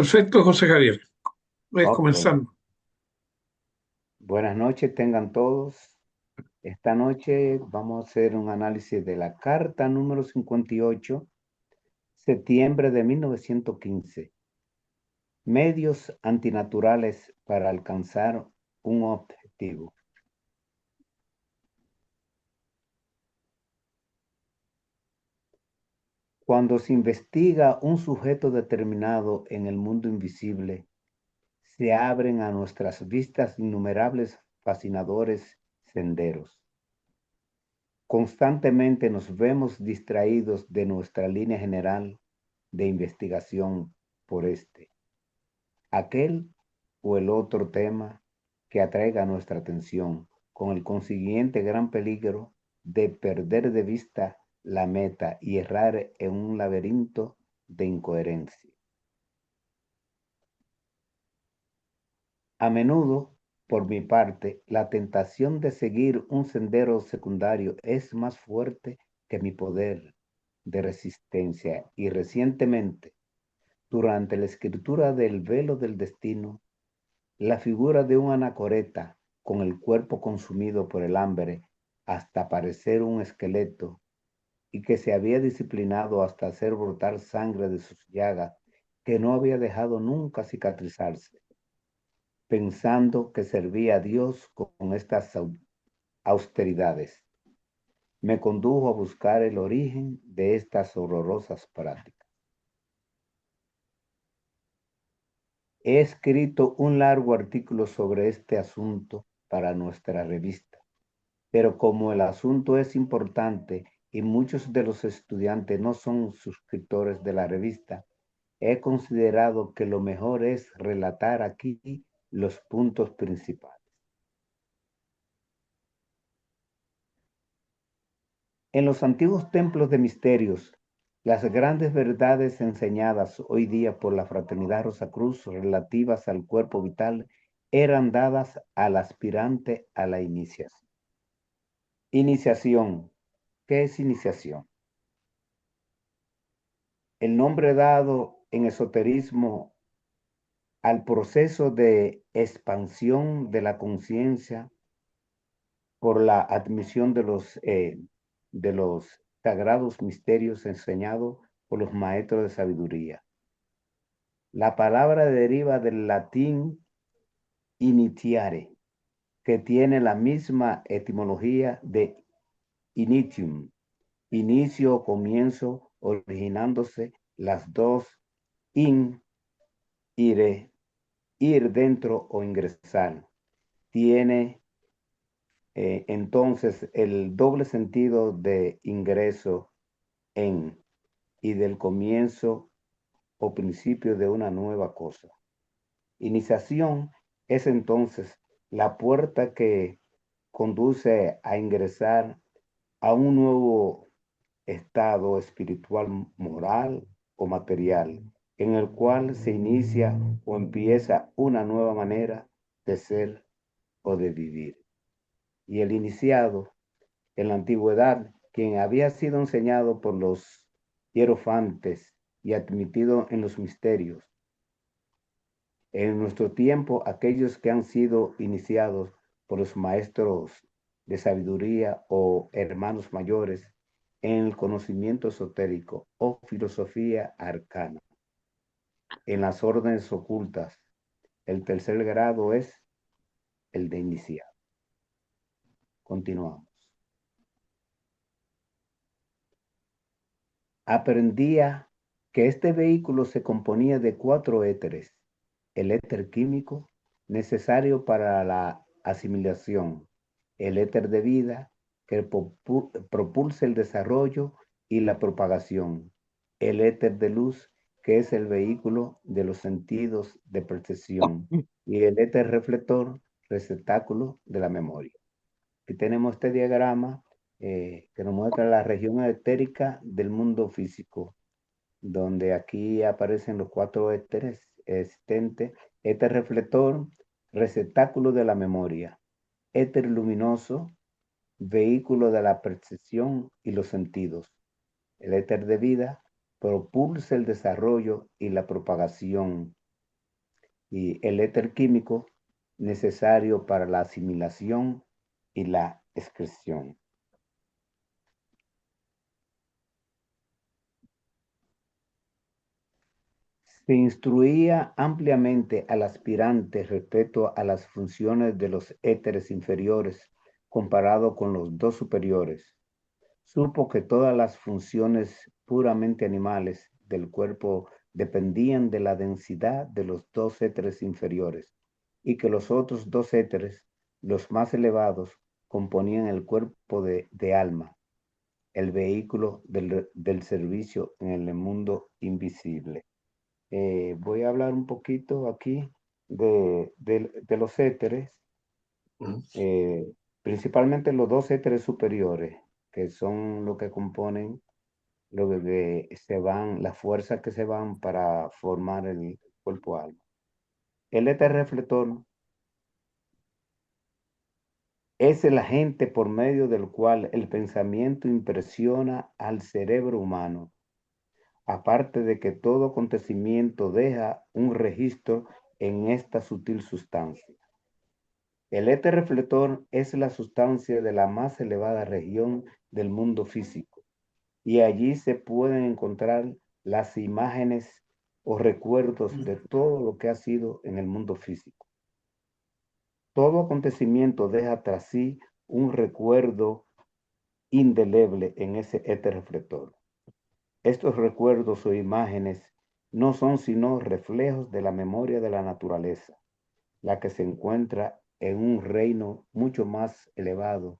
Perfecto, José Javier. Puedes Ok, comenzando. buenas noches tengan todos. Esta noche vamos a hacer un análisis de la carta número 58, septiembre de 1915. Medios antinaturales para alcanzar un objetivo. Cuando se investiga un sujeto determinado en el mundo invisible, se abren a nuestras vistas innumerables fascinadores senderos. Constantemente nos vemos distraídos de nuestra línea general de investigación por aquel o el otro tema que atraiga nuestra atención, con el consiguiente gran peligro de perder de vista la meta y errar en un laberinto de incoherencia. A menudo, por mi parte, la tentación de seguir un sendero secundario es más fuerte que mi poder de resistencia y recientemente, durante la escritura del velo del destino, la figura de un anacoreta con el cuerpo consumido por el hambre hasta parecer un esqueleto y que se había disciplinado hasta hacer brotar sangre de sus llagas que no había dejado nunca cicatrizarse, pensando que servía a Dios con estas austeridades, me condujo a buscar el origen de estas horrorosas prácticas. He escrito un largo artículo sobre este asunto para nuestra revista, pero como el asunto es importante y muchos de los estudiantes no son suscriptores de la revista, he considerado que lo mejor es relatar aquí los puntos principales. En los antiguos templos de misterios, las grandes verdades enseñadas hoy día por la Fraternidad Rosacruz relativas al cuerpo vital eran dadas al aspirante a la iniciación. Iniciación. ¿Qué es iniciación? El nombre dado en esoterismo al proceso de expansión de la conciencia por la admisión de los sagrados misterios enseñados por los maestros de sabiduría. La palabra deriva del latín initiare, que tiene la misma etimología de initium, inicio o comienzo, originándose las dos in, ire, ir dentro o ingresar. Tiene entonces el doble sentido de ingreso en y del comienzo o principio de una nueva cosa. Iniciación es entonces la puerta que conduce a ingresar a un nuevo estado espiritual, moral o material, en el cual se inicia o empieza una nueva manera de ser o de vivir. Y el iniciado en la antigüedad, quien había sido enseñado por los hierofantes y admitido en los misterios. En nuestro tiempo, aquellos que han sido iniciados por los maestros de sabiduría o hermanos mayores en el conocimiento esotérico o filosofía arcana, en las órdenes ocultas, el tercer grado es el de iniciado. Continuamos. Aprendía que este vehículo se componía de 4 éteres: el éter químico, necesario para la asimilación; el éter de vida, que propulsa el desarrollo y la propagación; el éter de luz, que es el vehículo de los sentidos de percepción; y el éter reflector, receptáculo de la memoria. Aquí tenemos este diagrama que nos muestra la región etérica del mundo físico, donde aquí aparecen los 4 éteres existentes: éter reflector, receptáculo de la memoria; éter luminoso, vehículo de la percepción y los sentidos; el éter de vida, propulsa el desarrollo y la propagación; y el éter químico necesario para la asimilación y la excreción. Se instruía ampliamente al aspirante respecto a las funciones de los éteres inferiores comparado con los dos superiores. Supo que todas las funciones puramente animales del cuerpo dependían de la densidad de los dos éteres inferiores y que los otros dos éteres, los más elevados, componían el cuerpo de alma, el vehículo del servicio en el mundo invisible. Voy a hablar un poquito aquí de los éteres, principalmente los dos éteres superiores, que son lo que componen las fuerzas que se van para formar el cuerpo alma. El éter reflector es el agente por medio del cual el pensamiento impresiona al cerebro humano, aparte de que todo acontecimiento deja un registro en esta sutil sustancia. El éter reflector es la sustancia de la más elevada región del mundo físico, y allí se pueden encontrar las imágenes o recuerdos de todo lo que ha sido en el mundo físico. Todo acontecimiento deja tras sí un recuerdo indeleble en ese éter reflector. Estos recuerdos o imágenes no son sino reflejos de la memoria de la naturaleza, la que se encuentra en un reino mucho más elevado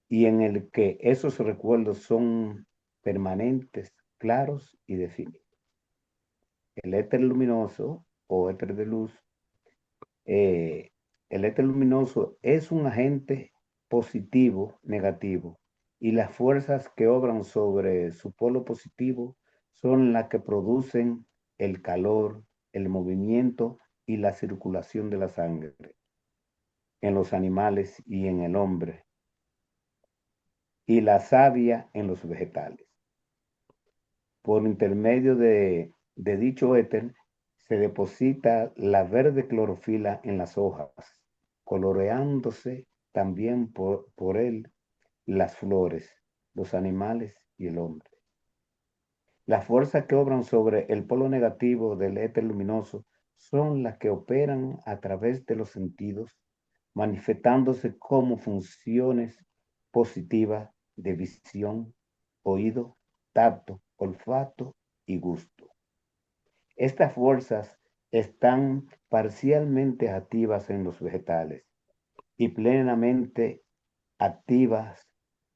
y en el que esos recuerdos son permanentes, claros y definidos. El éter luminoso o éter de luz, el éter luminoso es un agente positivo, negativo, y las fuerzas que obran sobre su polo positivo son las que producen el calor, el movimiento y la circulación de la sangre en los animales y en el hombre, y la savia en los vegetales. Por intermedio de dicho éter, se deposita la verde clorofila en las hojas, coloreándose también por él las flores, los animales y el hombre. Las fuerzas que obran sobre el polo negativo del éter luminoso son las que operan a través de los sentidos, manifestándose como funciones positivas de visión, oído, tacto, olfato y gusto. Estas fuerzas están parcialmente activas en los vegetales y plenamente activas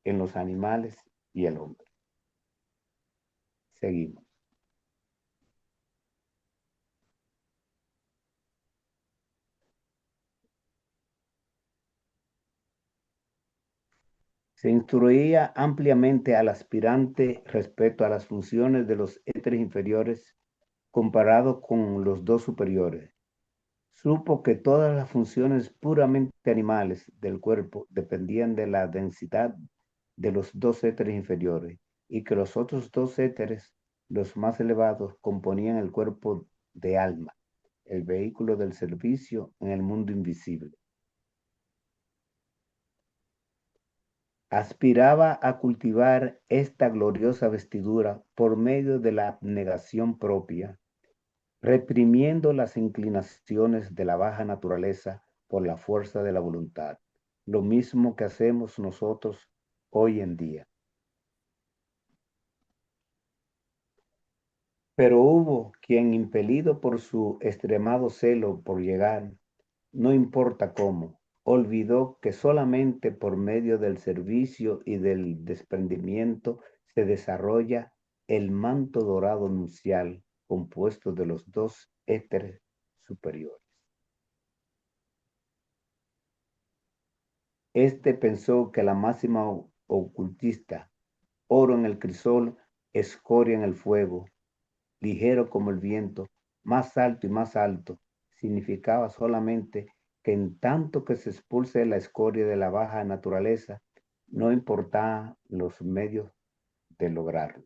en los animales y el hombre. Seguimos. Se instruía ampliamente al aspirante respecto a las funciones de los éteres inferiores comparado con los dos superiores. Supo que todas las funciones puramente animales del cuerpo dependían de la densidad de los dos éteres inferiores y que los otros dos éteres, los más elevados, componían el cuerpo de alma, el vehículo del servicio en el mundo invisible. Aspiraba a cultivar esta gloriosa vestidura por medio de la abnegación propia, reprimiendo las inclinaciones de la baja naturaleza por la fuerza de la voluntad, lo mismo que hacemos nosotros hoy en día. Pero hubo quien, impelido por su extremado celo por llegar, no importa cómo, olvidó que solamente por medio del servicio y del desprendimiento se desarrolla el manto dorado nupcial compuesto de los dos éteres superiores. Este pensó que la máxima ocultista, oro en el crisol, escoria en el fuego, ligero como el viento, más alto y más alto, significaba solamente que en tanto que se expulse la escoria de la baja naturaleza, no importaban los medios de lograrlo.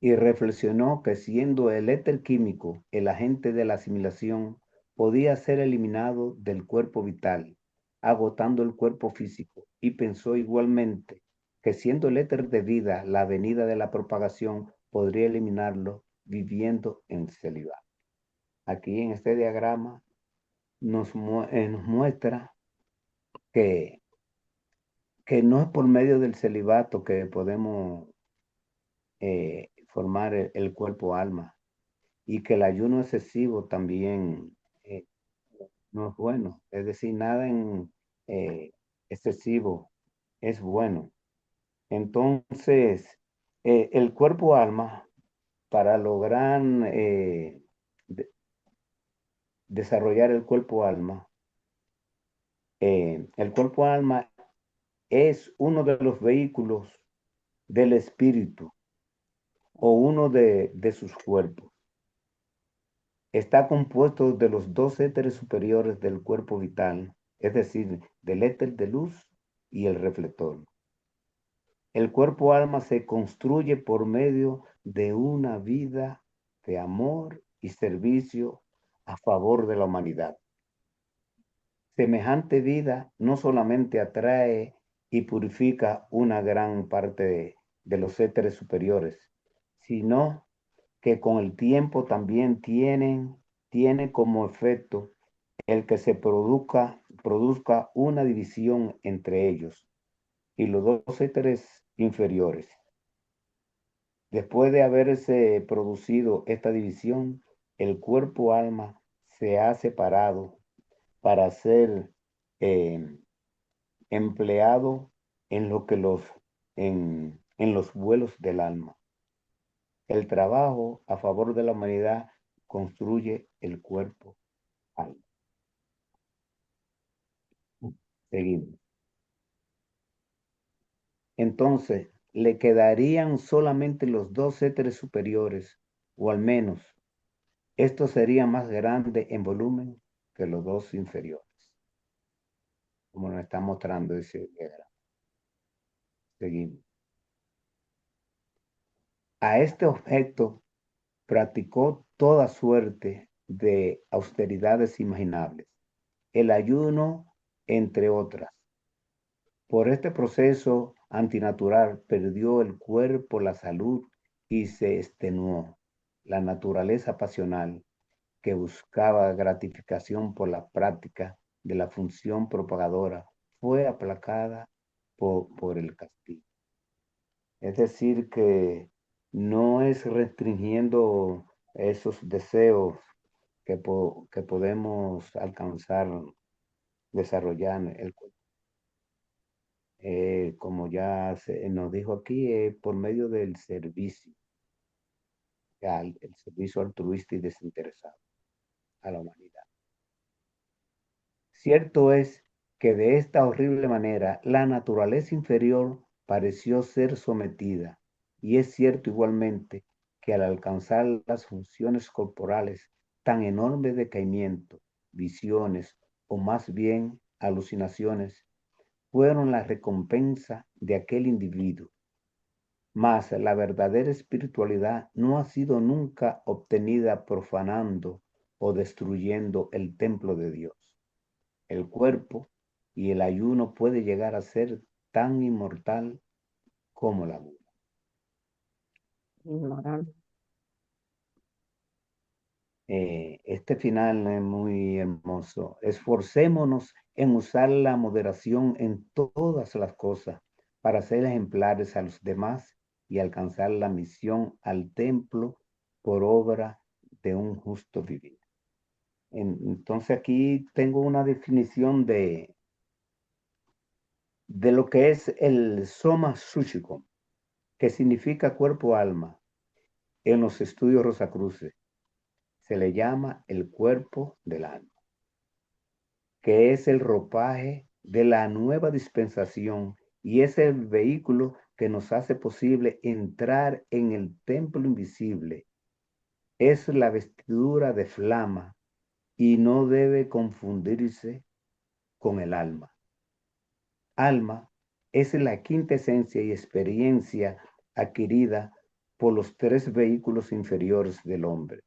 y reflexionó que siendo el éter químico el agente de la asimilación, podía ser eliminado del cuerpo vital, agotando el cuerpo físico, y pensó igualmente que siendo el éter de vida la avenida de la propagación, podría eliminarlo viviendo en celibato. Aquí en este diagrama nos muestra que, que no es por medio del celibato que podemos formar el cuerpo-alma, y que el ayuno excesivo también no es bueno. Es decir, nada en excesivo es bueno. Entonces, el cuerpo-alma, para lograr desarrollar el cuerpo-alma es uno de los vehículos del espíritu o uno de sus cuerpos. Está compuesto de los dos éteres superiores del cuerpo vital, es decir, del éter de luz y el reflector. El cuerpo alma se construye por medio de una vida de amor y servicio a favor de la humanidad. Semejante vida no solamente atrae y purifica una gran parte de los éteres superiores, sino que con el tiempo también tiene como efecto el que se produzca una división entre ellos y los dos éteres inferiores. Después de haberse producido esta división, el cuerpo-alma se ha separado para ser eh, empleado en lo que en los vuelos del alma. El trabajo a favor de la humanidad construye el cuerpo-alma. Seguimos. Entonces, le quedarían solamente los dos éteres superiores, o al menos, estos serían más grandes en volumen que los dos inferiores, como nos está mostrando ese diagrama. Seguimos. A este objeto practicó toda suerte de austeridades imaginables, el ayuno, entre otras. Por este proceso antinatural perdió el cuerpo la salud y se extenuó. La naturaleza pasional que buscaba gratificación por la práctica de la función propagadora fue aplacada por el castigo. Es decir, que no es restringiendo esos deseos que podemos alcanzar, desarrollar el cuerpo. Como ya nos dijo aquí, por medio del servicio, el servicio altruista y desinteresado a la humanidad. Cierto es que de esta horrible manera la naturaleza inferior pareció ser sometida, y es cierto igualmente que al alcanzar las funciones corporales, tan enorme decaimiento, visiones, o más bien alucinaciones, fueron la recompensa de aquel individuo. Mas la verdadera espiritualidad no ha sido nunca obtenida profanando o destruyendo el templo de Dios. El cuerpo y el ayuno puede llegar a ser tan inmortal como la Buda. Inmoral. Este final es muy hermoso. Esforcémonos en usar la moderación en todas las cosas para ser ejemplares a los demás y alcanzar la misión al templo por obra de un justo vivir. Entonces aquí tengo una definición de lo que es el Soma Suchiko, que significa cuerpo-alma. En los estudios Rosacruces se le llama el cuerpo del alma, que es el ropaje de la nueva dispensación y es el vehículo que nos hace posible entrar en el templo invisible. Es la vestidura de flama y no debe confundirse con el alma. Alma es la quinta esencia y experiencia adquirida por los tres vehículos inferiores del hombre: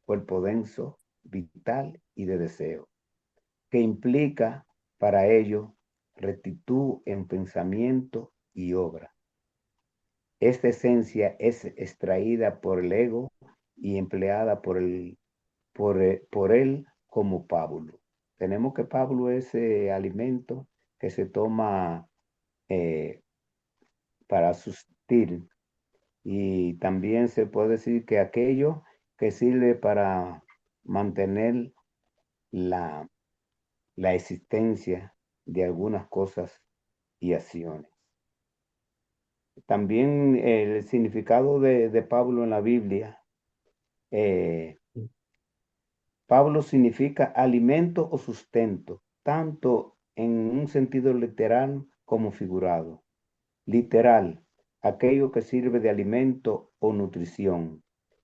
cuerpo denso, vital y de deseo, que implica para ello rectitud en pensamiento y obra. Esta esencia es extraída por el ego y empleada por él como pábulo. Tenemos que pábulo es ese alimento que se toma eh, para subsistir, y también se puede decir que aquello que sirve para mantener la, la existencia de algunas cosas y acciones. También el significado de Pablo en la Biblia. eh, Pablo significa alimento o sustento, tanto en un sentido literal como figurado. Literal, aquello que sirve de alimento o nutrición.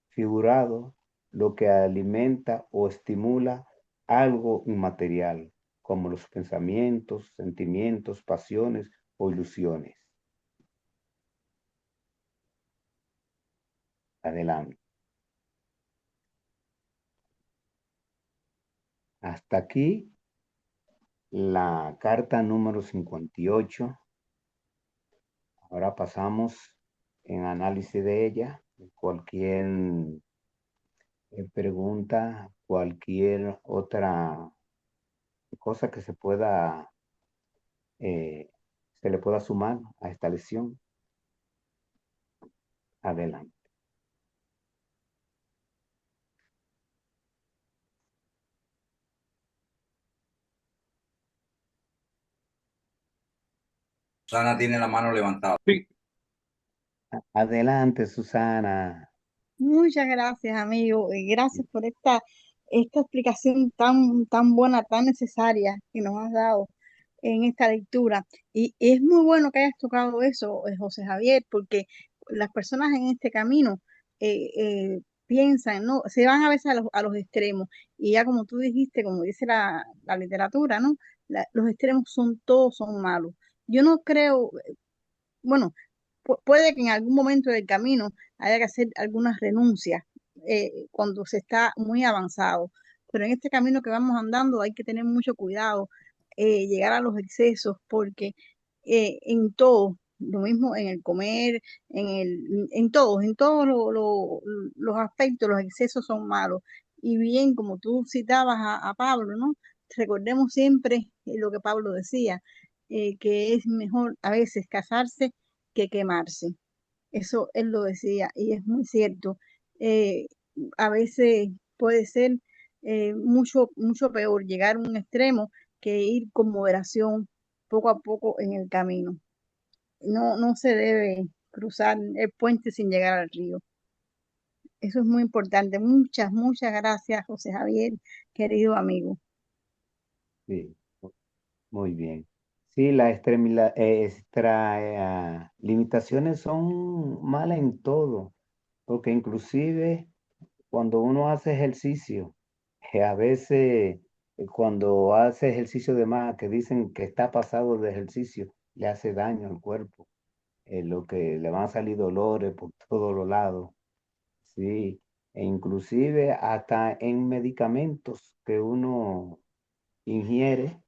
Figurado, lo que alimenta o estimula algo inmaterial, como los pensamientos, sentimientos, pasiones o ilusiones. Adelante. Hasta aquí la carta número 58. Ahora pasamos en análisis de ella. Cualquier pregunta, cualquier otra cosa que eh, se le pueda sumar a esta lección. Adelante. Susana tiene la mano levantada. Sí, Adelante, Susana. Muchas gracias, amigo, y gracias por esta explicación tan buena, tan necesaria que nos has dado en esta lectura. Y es muy bueno que hayas tocado eso, José Javier, porque las personas en este camino eh, piensan, ¿no? Se van a veces a los extremos. Y ya como tú dijiste, como dice la literatura, ¿no? Los extremos todos son malos. Yo no creo, bueno, puede que en algún momento del camino haya que hacer algunas renuncias cuando se está muy avanzado, pero en este camino que vamos andando hay que tener mucho cuidado, llegar a los excesos, porque en todo, lo mismo en el comer, en todos los aspectos, los excesos son malos. Y bien, como tú citabas a Pablo, ¿no? Recordemos siempre lo que Pablo decía, que es mejor a veces casarse que quemarse. Eso él lo decía y es muy cierto. Eh, a veces puede ser mucho peor llegar a un extremo que ir con moderación poco a poco en el camino. No se debe cruzar el puente sin llegar al río. Eso es muy importante. Muchas gracias, José Javier, querido amigo. Sí, muy bien. Sí, limitaciones son malas en todo, porque inclusive cuando uno hace ejercicio, a veces cuando hace ejercicio de más, que dicen que está pasado de ejercicio, le hace daño al cuerpo, lo que le van a salir dolores por todos los lados, sí, e inclusive hasta en medicamentos que uno ingiere,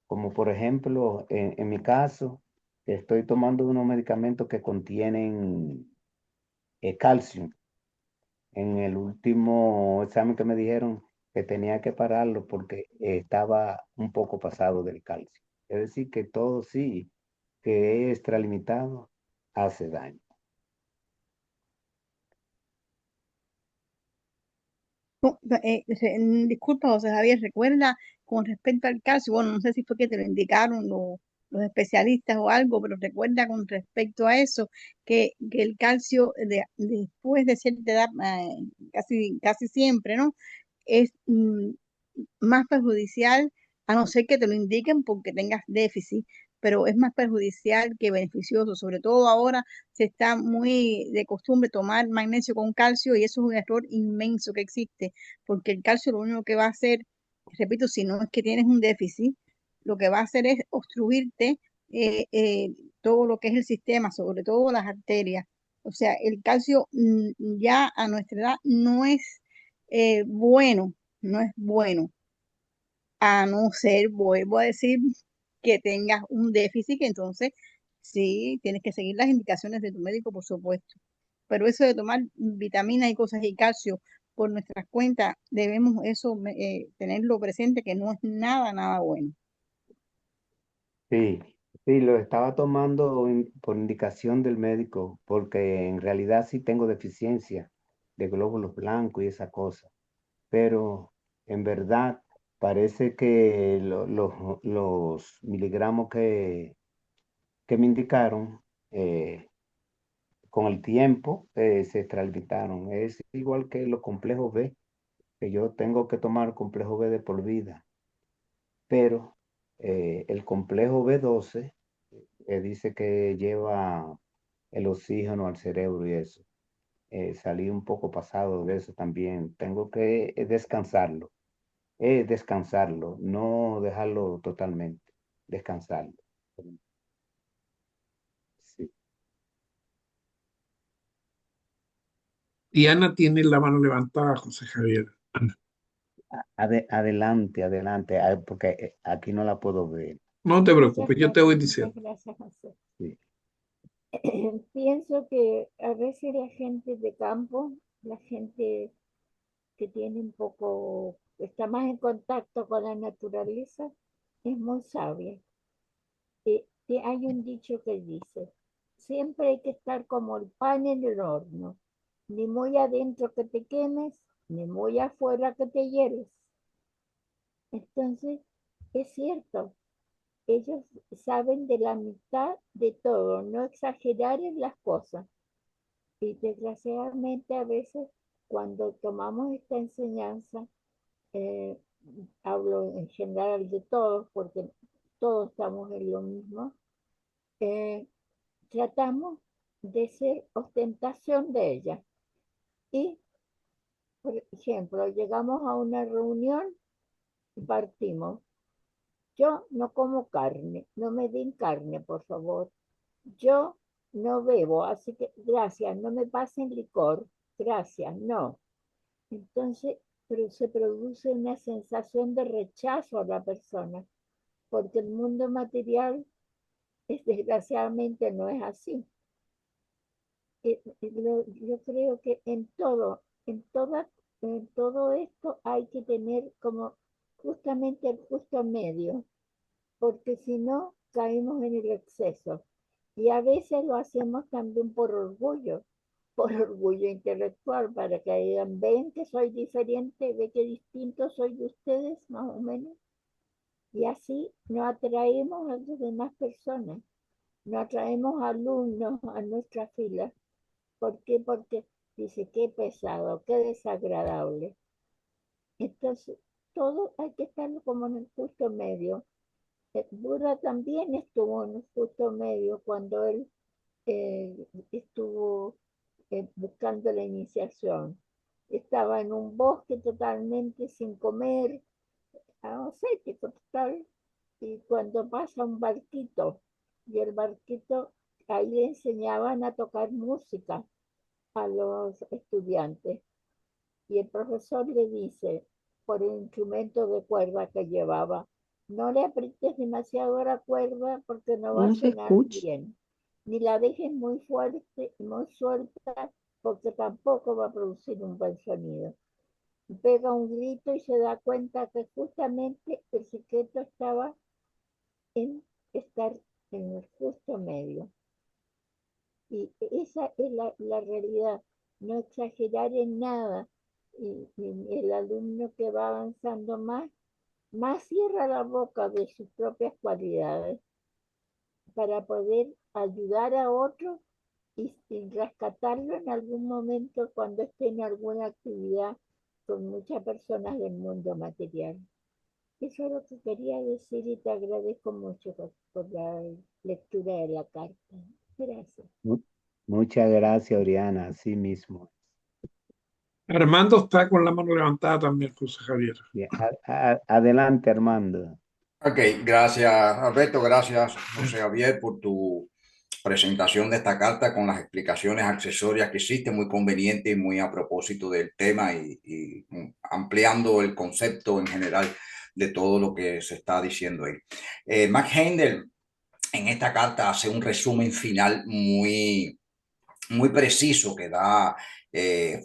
como por ejemplo, en mi caso, estoy tomando unos medicamentos que contienen calcio. En el último examen que me dijeron que tenía que pararlo porque estaba un poco pasado del calcio. Es decir, que todo sí, que es extralimitado, hace daño. Disculpa, José Javier, recuerda con respecto al calcio, bueno, no sé si fue que te lo indicaron los especialistas o algo, pero recuerda con respecto a eso que el calcio después de cierta edad, casi siempre, ¿no? Es más perjudicial, a no ser que te lo indiquen porque tengas déficit, pero es más perjudicial que beneficioso. Sobre todo ahora se está muy de costumbre tomar magnesio con calcio y eso es un error inmenso que existe, porque el calcio lo único que va a hacer, repito, si no es que tienes un déficit, lo que va a hacer es obstruirte todo lo que es el sistema, sobre todo las arterias. O sea, el calcio ya a nuestra edad no es bueno, no es bueno, a no ser, vuelvo a decir, que tengas un déficit, que entonces sí tienes que seguir las indicaciones de tu médico, por supuesto. Pero eso de tomar vitaminas y cosas y calcio por nuestras cuentas, debemos eso tenerlo presente, que no es nada, nada bueno. Sí, sí, lo estaba tomando por indicación del médico, porque en realidad sí tengo deficiencia de glóbulos blancos y esa cosa, pero en verdad parece que los miligramos que me indicaron con el tiempo se extralimitaron. Es igual que los complejos B, que yo tengo que tomar complejo B de por vida, pero el complejo B12 dice que lleva el oxígeno al cerebro y eso. Salí un poco pasado de eso también. Tengo que descansarlo, no dejarlo totalmente, descansarlo. Sí. Diana tiene la mano levantada, José Javier. Adelante, adelante, porque aquí no la puedo ver. No te Muchas preocupes, yo te voy gracias, muchas diciendo. gracias, José. Sí. Pienso que a veces la gente de campo, la gente que tiene un poco, está más en contacto con la naturaleza, es muy sabia. Hay un dicho que dice, siempre hay que estar como el pan en el horno, ni muy adentro que te quemes, ni muy afuera que te hieres. Entonces, es cierto, ellos saben de la mitad de todo, no exagerar en las cosas. Y desgraciadamente a veces cuando tomamos esta enseñanza, eh, hablo en general de todos, porque todos estamos en lo mismo, eh, tratamos de ser ostentación de ella. Y, por ejemplo, llegamos a una reunión y partimos. Yo no como carne, no me den carne, por favor. Yo no bebo, así que gracias, no me pasen licor, gracias, no. Entonces, pero se produce una sensación de rechazo a la persona, porque el mundo material desgraciadamente no es así. Yo creo que en todo esto hay que tener como justamente el justo medio, porque si no caemos en el exceso. Y a veces lo hacemos también por orgullo intelectual, para que digan, ven que soy diferente, ve que distinto soy de ustedes, más o menos. Y así no atraemos a las demás personas, no atraemos alumnos a nuestra fila. ¿Por qué? Porque dice, qué pesado, qué desagradable. Entonces, todo hay que estar como en el justo medio. Buda también estuvo en el justo medio cuando él estuvo buscando la iniciación. Estaba en un bosque totalmente sin comer, ascético total, y cuando pasa un barquito, y el barquito, ahí le enseñaban a tocar música a los estudiantes, y el profesor le dice, por el instrumento de cuerda que llevaba, no le aprietes demasiado la cuerda porque no va a No se sonar escucha. bien, ni la dejes muy fuerte, muy suelta, porque tampoco va a producir un buen sonido. Pega un grito y se da cuenta que justamente el secreto estaba en estar en el justo medio. Y esa es la realidad, no exagerar en nada. Y el alumno que va avanzando más cierra la boca de sus propias cualidades para poder ayudar a otros y rescatarlo en algún momento cuando esté en alguna actividad con muchas personas del mundo material. Eso es lo que quería decir y te agradezco mucho por la lectura de la carta. Gracias. Muchas gracias, Oriana, así mismo. Armando está con la mano levantada también, José Javier. Bien, adelante, Armando. Ok, gracias Alberto, gracias José Javier por tu presentación de esta carta con las explicaciones accesorias que existen, muy conveniente y muy a propósito del tema y ampliando el concepto en general de todo lo que se está diciendo ahí. Max Heindel en esta carta hace un resumen final muy preciso que da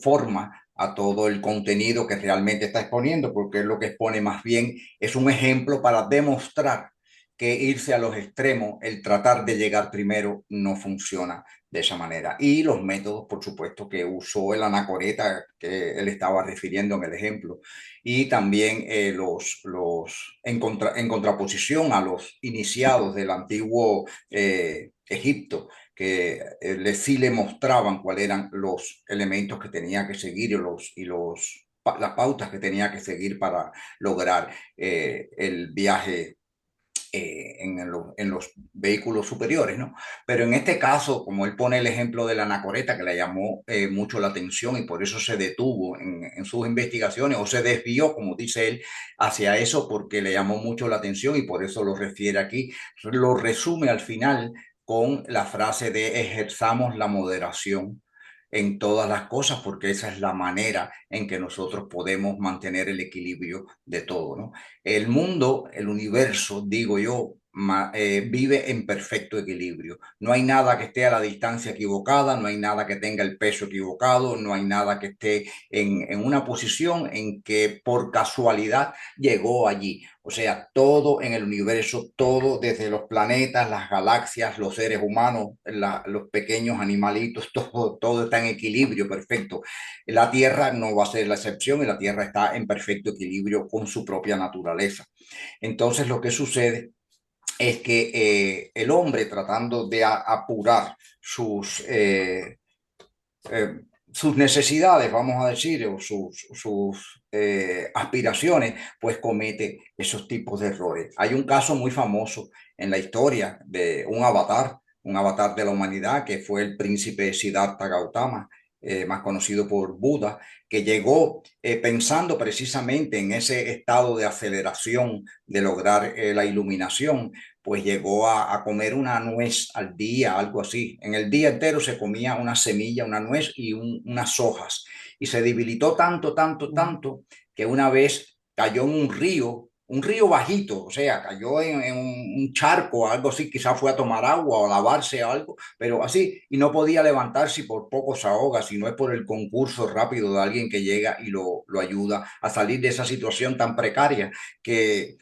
forma a todo el contenido que realmente está exponiendo, porque es lo que expone más bien es un ejemplo para demostrar que irse a los extremos, el tratar de llegar primero, no funciona de esa manera. Y los métodos, por supuesto, que usó el anacoreta que él estaba refiriendo en el ejemplo, y también en contraposición a los iniciados del antiguo Egipto, que sí le mostraban cuáles eran los elementos que tenía que seguir las pautas que tenía que seguir para lograr el viaje en los vehículos superiores, ¿no? Pero en este caso, como él pone el ejemplo de la anacoreta, que le llamó mucho la atención y por eso se detuvo en sus investigaciones o se desvió, como dice él, hacia eso porque le llamó mucho la atención y por eso lo refiere aquí, lo resume al final con la frase de ejerzamos la moderación en todas las cosas, porque esa es la manera en que nosotros podemos mantener el equilibrio de todo, ¿no? El mundo, el universo, digo yo, vive en perfecto equilibrio. No hay nada que esté a la distancia equivocada, no hay nada que tenga el peso equivocado, no hay nada que esté en una posición en que por casualidad llegó allí. O sea, todo en el universo, todo desde los planetas, las galaxias, los seres humanos, los pequeños animalitos, todo está en equilibrio perfecto. La Tierra no va a ser la excepción y la Tierra está en perfecto equilibrio con su propia naturaleza. Entonces lo que sucede es que el hombre tratando de apurar eh, sus necesidades, vamos a decir, o sus aspiraciones, pues comete esos tipos de errores. Hay un caso muy famoso en la historia de un avatar de la humanidad, que fue el príncipe Siddhartha Gautama, más conocido por Buda, que llegó pensando precisamente en ese estado de aceleración de lograr la iluminación, pues llegó a comer una nuez al día, algo así. En el día entero se comía una semilla, una nuez y unas hojas. Y se debilitó tanto, que una vez cayó en un río bajito, o sea, cayó en un charco, algo así, quizás fue a tomar agua o a lavarse algo, pero así, y no podía levantarse y por poco se ahoga, si no es por el concurso rápido de alguien que llega y lo ayuda a salir de esa situación tan precaria que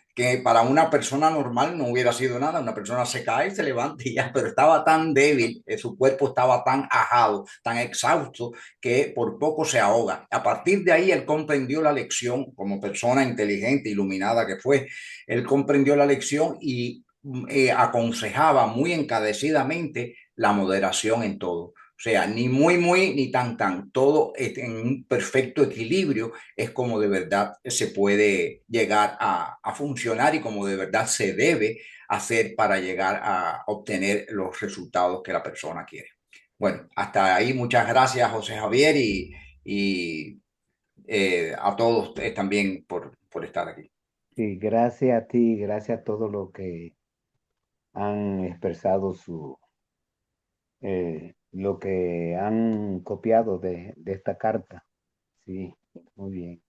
para una persona normal no hubiera sido nada. Una persona se cae, se levanta y ya, pero estaba tan débil, su cuerpo estaba tan ajado, tan exhausto, que por poco se ahoga. A partir de ahí él comprendió la lección, como persona inteligente, iluminada que fue, él comprendió la lección y aconsejaba muy encarecidamente la moderación en todo. O sea, ni muy, ni tan. Todo en un perfecto equilibrio es como de verdad se puede llegar a funcionar y como de verdad se debe hacer para llegar a obtener los resultados que la persona quiere. Bueno, hasta ahí muchas gracias, José Javier, y a todos ustedes también por estar aquí. Sí, gracias a ti, gracias a todos los que han expresado lo que han copiado de esta carta. Sí, muy bien.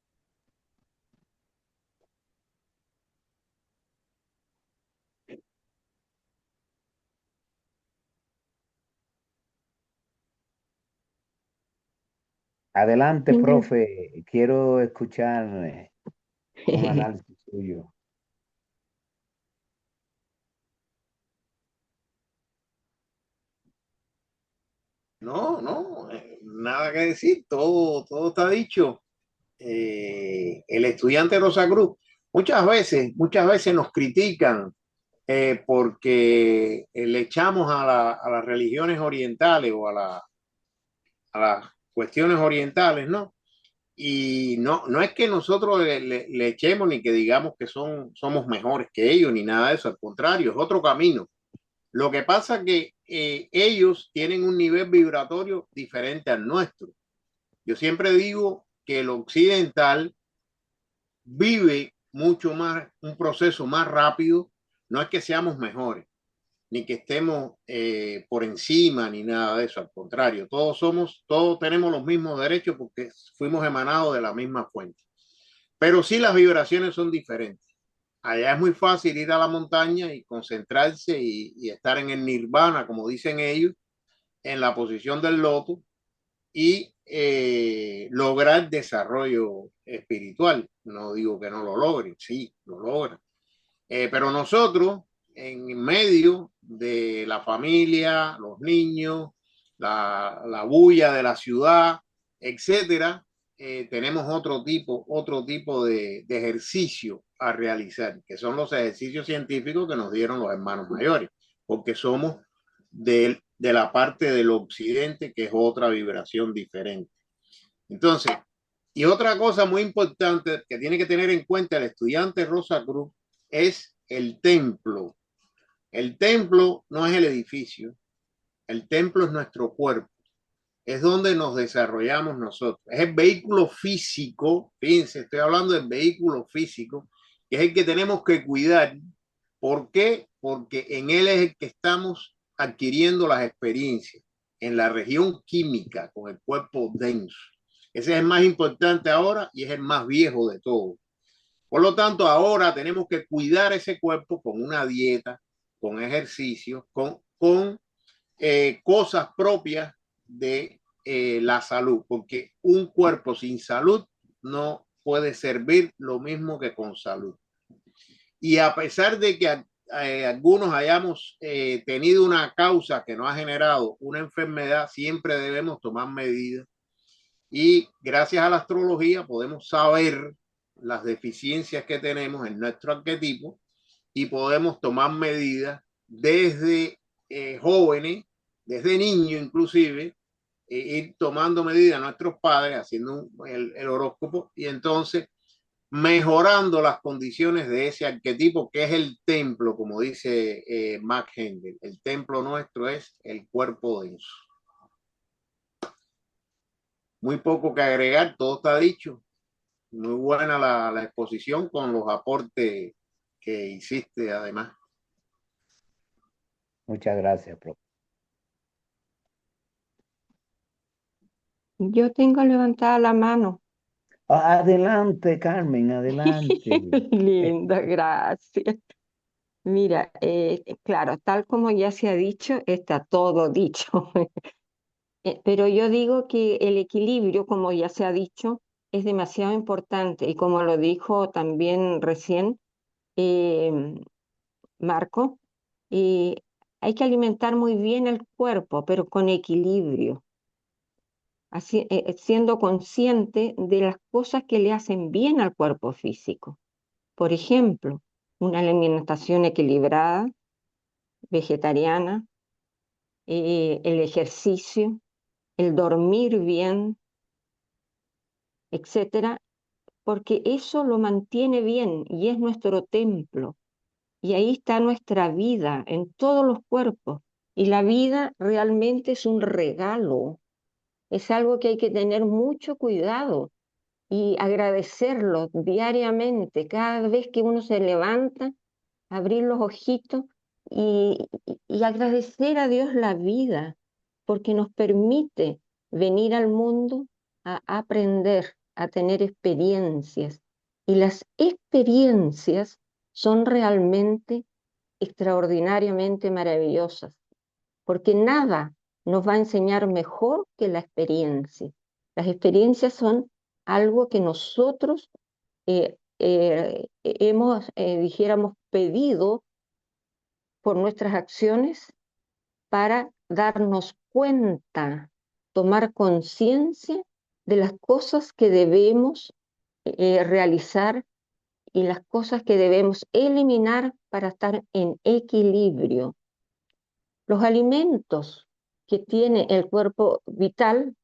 Adelante, profe. Quiero escuchar un análisis suyo. No, nada que decir, todo está dicho. El estudiante Rosa Cruz, muchas veces nos critican porque le echamos a las religiones orientales o a las cuestiones orientales, ¿no? Y no es que nosotros le echemos ni que digamos que somos mejores que ellos, ni nada de eso, al contrario, es otro camino. Lo que pasa es que ellos tienen un nivel vibratorio diferente al nuestro. Yo siempre digo que el occidental vive mucho más, un proceso más rápido, no es que seamos mejores, ni que estemos por encima, ni nada de eso. Al contrario, todos tenemos los mismos derechos porque fuimos emanados de la misma fuente. Pero sí las vibraciones son diferentes. Allá es muy fácil ir a la montaña y concentrarse y estar en el nirvana, como dicen ellos, en la posición del loto y lograr desarrollo espiritual. No digo que no lo logren, sí, lo logran. Pero nosotros, en medio de la familia, los niños, la bulla de la ciudad, etcétera, tenemos otro tipo de ejercicio a realizar, que son los ejercicios científicos que nos dieron los hermanos mayores, porque somos de la parte del occidente, que es otra vibración diferente. Entonces, y otra cosa muy importante que tiene que tener en cuenta el estudiante Rosa Cruz es el templo. El templo no es el edificio, el templo es nuestro cuerpo, es donde nos desarrollamos nosotros. Es el vehículo físico, fíjense, estoy hablando del vehículo físico, que es el que tenemos que cuidar. ¿Por qué? Porque en él es el que estamos adquiriendo las experiencias, en la región química, con el cuerpo denso. Ese es el más importante ahora y es el más viejo de todos. Por lo tanto, ahora tenemos que cuidar ese cuerpo con una dieta, con ejercicios, con cosas propias de la salud, porque un cuerpo sin salud no puede servir lo mismo que con salud. Y a pesar de que algunos hayamos tenido una causa que nos ha generado una enfermedad, siempre debemos tomar medidas. Y gracias a la astrología podemos saber las deficiencias que tenemos en nuestro arquetipo y podemos tomar medidas desde jóvenes, desde niños inclusive, ir tomando medidas a nuestros padres, haciendo el horóscopo y entonces mejorando las condiciones de ese arquetipo que es el templo, como dice Mac Hendel. El templo nuestro es el cuerpo denso. Muy poco que agregar, todo está dicho. Muy buena la exposición con los aportes que hiciste además. Muchas gracias, profe. Yo tengo levantada la mano. Adelante, Carmen, adelante. Linda, gracias. Mira, claro, tal como ya se ha dicho, está todo dicho. Pero yo digo que el equilibrio, como ya se ha dicho, es demasiado importante. Y como lo dijo también recién eh, Marco, eh, hay que alimentar muy bien el cuerpo, pero con equilibrio, siendo consciente de las cosas que le hacen bien al cuerpo físico. Por ejemplo, una alimentación equilibrada, vegetariana, el ejercicio, el dormir bien, etcétera, porque eso lo mantiene bien y es nuestro templo. Y ahí está nuestra vida en todos los cuerpos. Y la vida realmente es un regalo, es algo que hay que tener mucho cuidado y agradecerlo diariamente, cada vez que uno se levanta, abrir los ojitos y agradecer a Dios la vida, porque nos permite venir al mundo a aprender, a tener experiencias. Y las experiencias son realmente extraordinariamente maravillosas, porque nada nos va a enseñar mejor que la experiencia. Las experiencias son algo que nosotros hemos, dijéramos, pedido por nuestras acciones para darnos cuenta, tomar conciencia de las cosas que debemos realizar y las cosas que debemos eliminar para estar en equilibrio. Los alimentos que tiene el cuerpo vital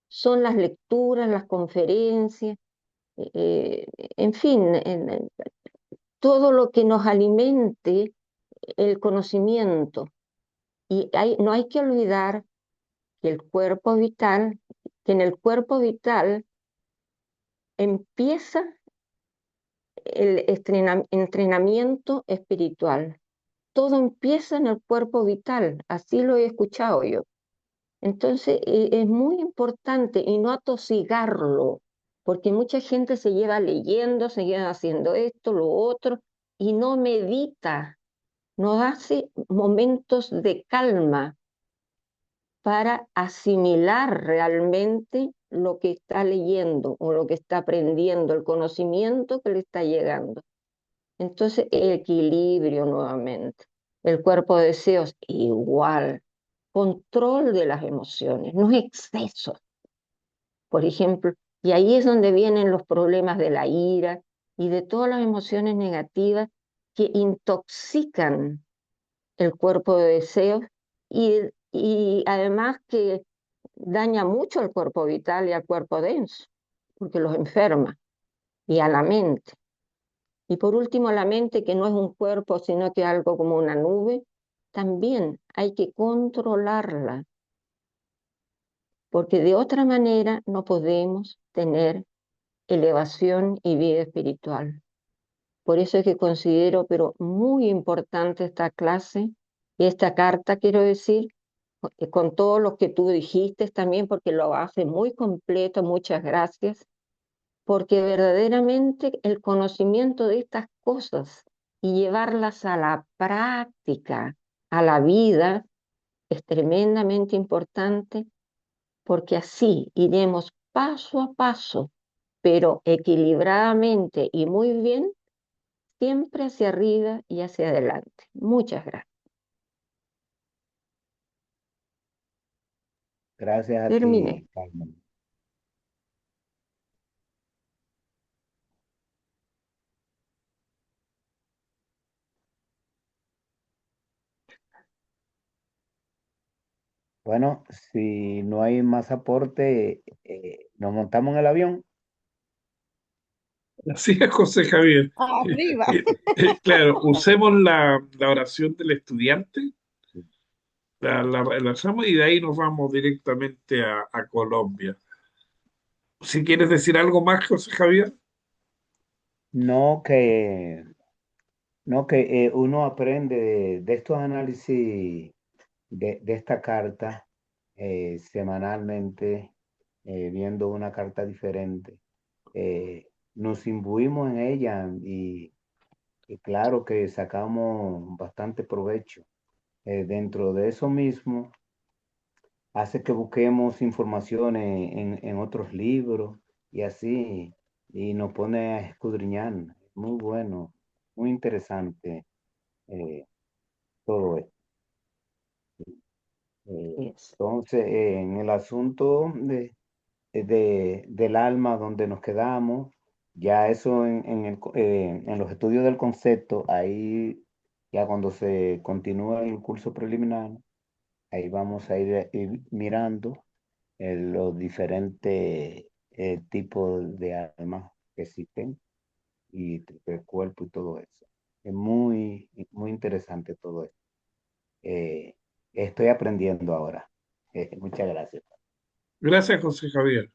son las lecturas, las conferencias, en fin, todo lo que nos alimente el conocimiento. Y no hay que olvidar que el cuerpo vital, que en el cuerpo vital empieza el entrenamiento espiritual. todo empieza en el cuerpo vital, así lo he escuchado yo. Entonces, es muy importante y no atosigarlo, porque mucha gente se lleva leyendo, se lleva haciendo esto, lo otro, y no medita, no hace momentos de calma para asimilar realmente lo que está leyendo o lo que está aprendiendo, el conocimiento que le está llegando. Entonces, equilibrio nuevamente. El cuerpo de deseos igual. Control de las emociones, no exceso, por ejemplo. Y ahí es donde vienen los problemas de la ira y de todas las emociones negativas que intoxican el cuerpo de deseos y además que daña mucho al cuerpo vital y al cuerpo denso, porque los enferma, y a la mente. Y por último, la mente, que no es un cuerpo, sino que algo como una nube, también hay que controlarla, porque de otra manera no podemos tener elevación y vida espiritual. Por eso es que considero, pero muy importante esta clase y esta carta, quiero decir, con todo lo que tú dijiste también, porque lo hace muy completo, muchas gracias, porque verdaderamente el conocimiento de estas cosas y llevarlas a la práctica, a la vida, es tremendamente importante, porque así iremos paso a paso, pero equilibradamente y muy bien, siempre hacia arriba y hacia adelante. Muchas gracias. Gracias a Terminé. ti, Carmen. Bueno, si no hay más aporte, nos montamos en el avión. Así es, José Javier. Arriba. Claro, usemos la oración del estudiante, la hacemos y de ahí nos vamos directamente a Colombia. Si quieres decir algo más, José Javier. No que, no que uno aprende de estos análisis de esta carta semanalmente, viendo una carta diferente. Nos imbuimos en ella y claro que sacamos bastante provecho. Dentro de eso mismo, hace que busquemos informaciones en otros libros y así, y nos pone a escudriñar. Muy bueno, muy interesante todo esto. Yes. Entonces, en el asunto del alma donde nos quedamos, ya eso en los estudios del concepto, ahí ya cuando se continúa el curso preliminar, ahí vamos a ir mirando los diferentes tipos de almas que existen y el cuerpo y todo eso. Es muy, muy interesante todo esto. Eh, Estoy aprendiendo ahora. Muchas gracias. Gracias, José Javier.